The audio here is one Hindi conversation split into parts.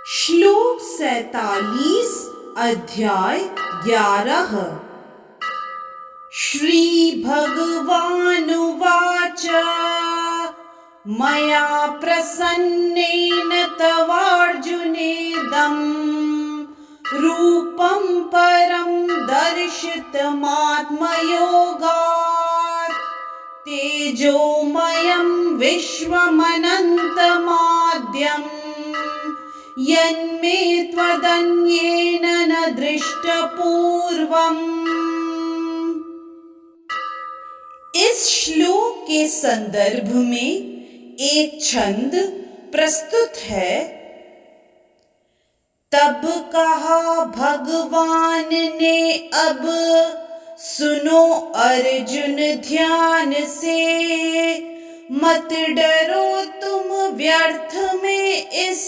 श्लोक 47 अध्याय 11। श्री भगवानुवाच मया प्रसन्नेन तवार्जुनेदं रूपं परं दर्शितमात्मयोगात् तेजोमयं विश्वमनन्तमाद्यम् यन्मे त्वदन्येन न दृष्टपूर्वम्। इस श्लोक के संदर्भ में एक छंद प्रस्तुत है। तब कहा भगवान ने अब सुनो अर्जुन ध्यान से, मत डरो तुम व्यर्थ में इस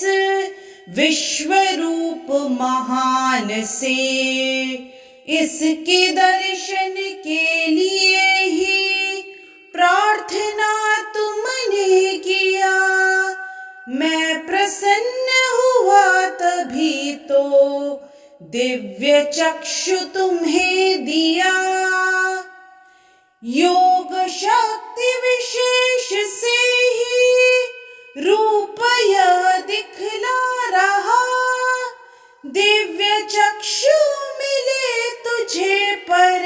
विश्व रूप महान से। इसके दर्शन के लिए ही प्रार्थना तुमने किया, मैं प्रसन्न हुआ तभी तो दिव्य चक्षु तुम्हें दिया। योग शक्ति विशेष से ही रूप यह दिखला रहा, दिव्य चक्षु मिले तुझे पर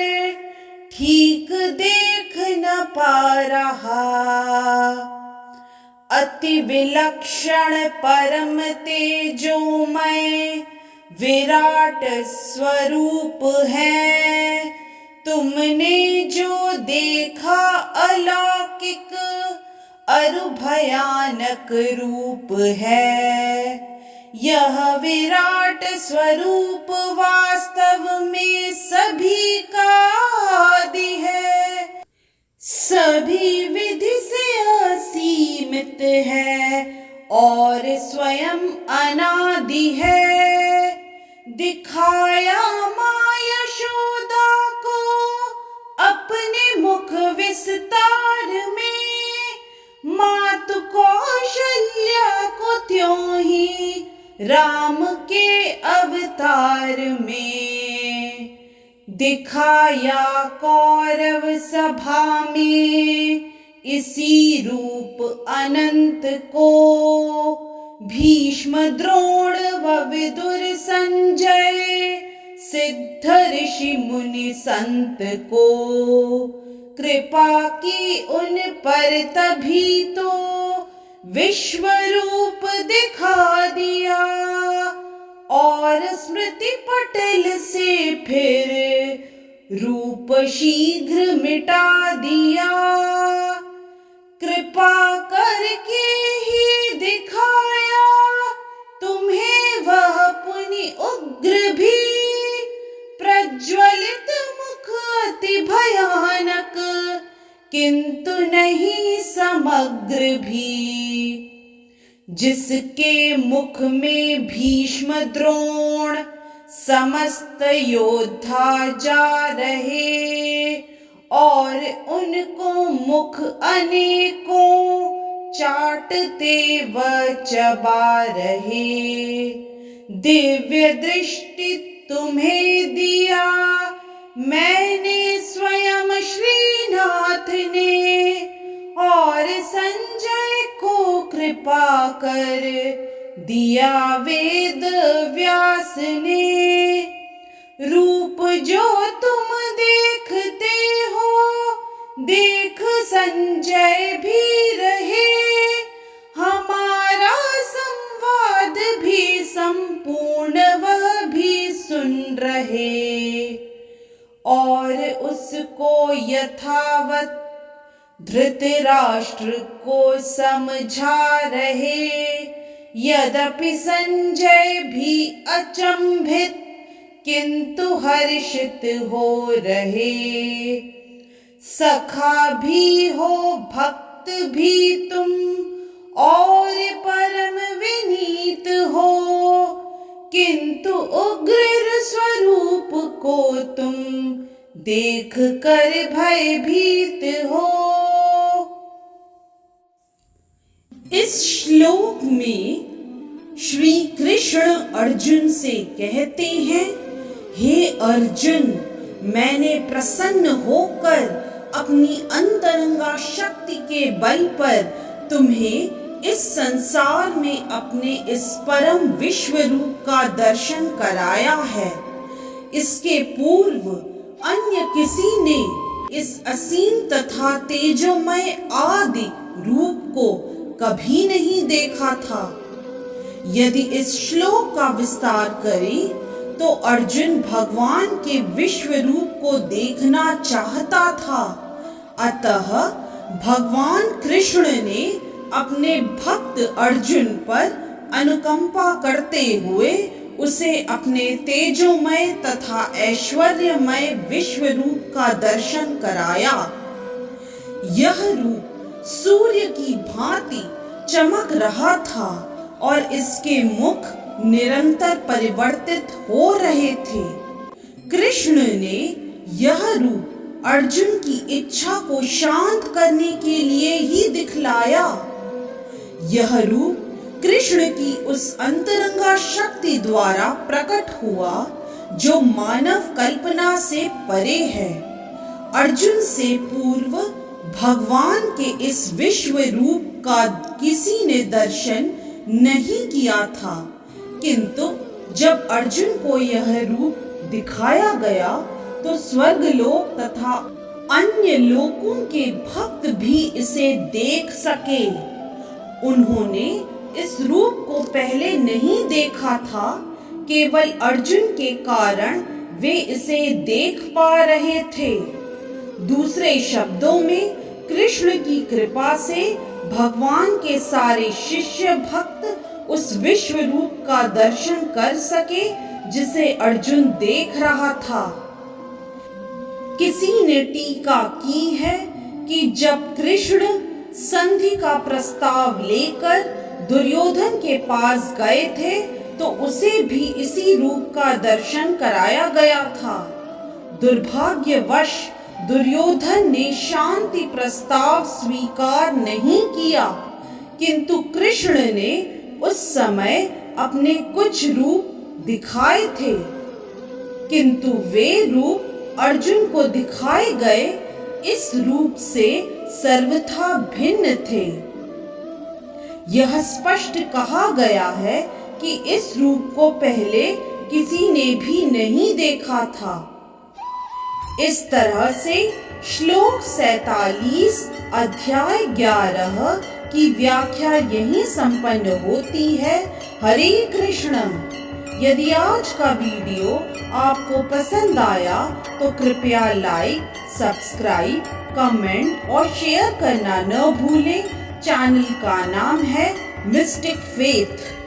ठीक देख न पा रहा। अति विलक्षण परम तेजोमय विराट स्वरूप है, तुमने जो देखा अलौकिक अरु भयानक रूप है। यह विराट स्वरूप वास्तव में सभी का आदि है, सभी विधि से असीमित है और स्वयं अनादि है। दिखाया माँ यशोदा को अपने मुख विस्तार में, मातु कौशल्या को त्यों ही राम के अवतार में। दिखाया कौरव सभा में इसी रूप अनंत को, भीष्म द्रोण व विदुर संजय सिद्ध ऋषि मुनि संत को। कृपा की उन पर तभी तो विश्व रूप दिखा दिया, और स्मृति पटल से फिर रूप शीघ्र मिटा दिया। कृपा करके ही दिखाया तुम्हें वह पुनि उग्र भी, प्रज्वलित मुख अति भयानक किंतु नहीं समग्र भी। जिसके मुख में भीष्म द्रोण समस्त योद्धा जा रहे, और उनको मुख अनेकों चाटते व चबा रहे। दिव्य दृष्टि तुम्हें दिया मैंने स्वयं श्रीनाथ ने, और संजय को कृपा कर दिया वेद व्यास ने। रूप जो तुम देखते हो देख संजय भी रहे, हमारा संवाद भी संपूर्ण वह भी सुन रहे, और उसको यथावत धृतराष्ट्र को समझा रहे। यद्यपि संजय भी अचंभित किंतु हर्षित हो रहे। सखा भी हो भक्त भी तुम और परम विनीत हो, किंतु उग्र स्वरूप को तुम देख कर भयभीत हो। इस श्लोक में श्री कृष्ण अर्जुन से कहते हैं, हे अर्जुन, मैंने प्रसन्न होकर अपनी अंतरंगा शक्ति के बल पर तुम्हें इस संसार में अपने इस परम विश्व रूप का दर्शन कराया है। इसके पूर्व अन्य किसी ने इस असीम तथा तेजोमय आदि रूप को कभी नहीं देखा था। यदि इस श्लोक का विस्तार करें तो अर्जुन भगवान के विश्व रूप को देखना चाहता था। अतः भगवान कृष्ण ने अपने भक्त अर्जुन पर अनुकंपा करते हुए उसे अपने तेजोमय तथा ऐश्वर्यमय विश्व रूप का दर्शन कराया। यह रूप सूर्य की भांति चमक रहा था और इसके मुख निरंतर परिवर्तित हो रहे थे। कृष्ण ने यह रूप अर्जुन की इच्छा को शांत करने के लिए ही दिखलाया। यह रूप कृष्ण की उस अंतरंगा शक्ति द्वारा प्रकट हुआ जो मानव कल्पना से परे है। अर्जुन से पूर्व भगवान के इस विश्व रूप का किसी ने दर्शन नहीं किया था, किंतु जब अर्जुन को यह रूप दिखाया गया तो स्वर्गलोक तथा अन्य लोकों के भक्त भी इसे देख सके। उन्होंने इस रूप को पहले नहीं देखा था, केवल अर्जुन के कारण वे इसे देख पा रहे थे। दूसरे शब्दों में, कृष्ण की कृपा से भगवान के सारे शिष्य भक्त उस विश्व रूप का दर्शन कर सके जिसे अर्जुन देख रहा था। किसी ने टीका की है कि जब कृष्ण संधि का प्रस्ताव लेकर दुर्योधन के पास गए थे तो उसे भी इसी रूप का दर्शन कराया गया था। दुर्भाग्यवश दुर्योधन ने शांति प्रस्ताव स्वीकार नहीं किया, किंतु कृष्ण ने उस समय अपने कुछ रूप दिखाए थे, किंतु वे रूप अर्जुन को दिखाए गए इस रूप से सर्वथा भिन्न थे। यह स्पष्ट कहा गया है कि इस रूप को पहले किसी ने भी नहीं देखा था। इस तरह से श्लोक 47 अध्याय 11 की व्याख्या यहीं संपन्न होती है। हरे कृष्ण। यदि आज का वीडियो आपको पसंद आया तो कृपया लाइक, सब्सक्राइब, कमेंट और शेयर करना न भूलें। चैनल का नाम है मिस्टिक फेथ।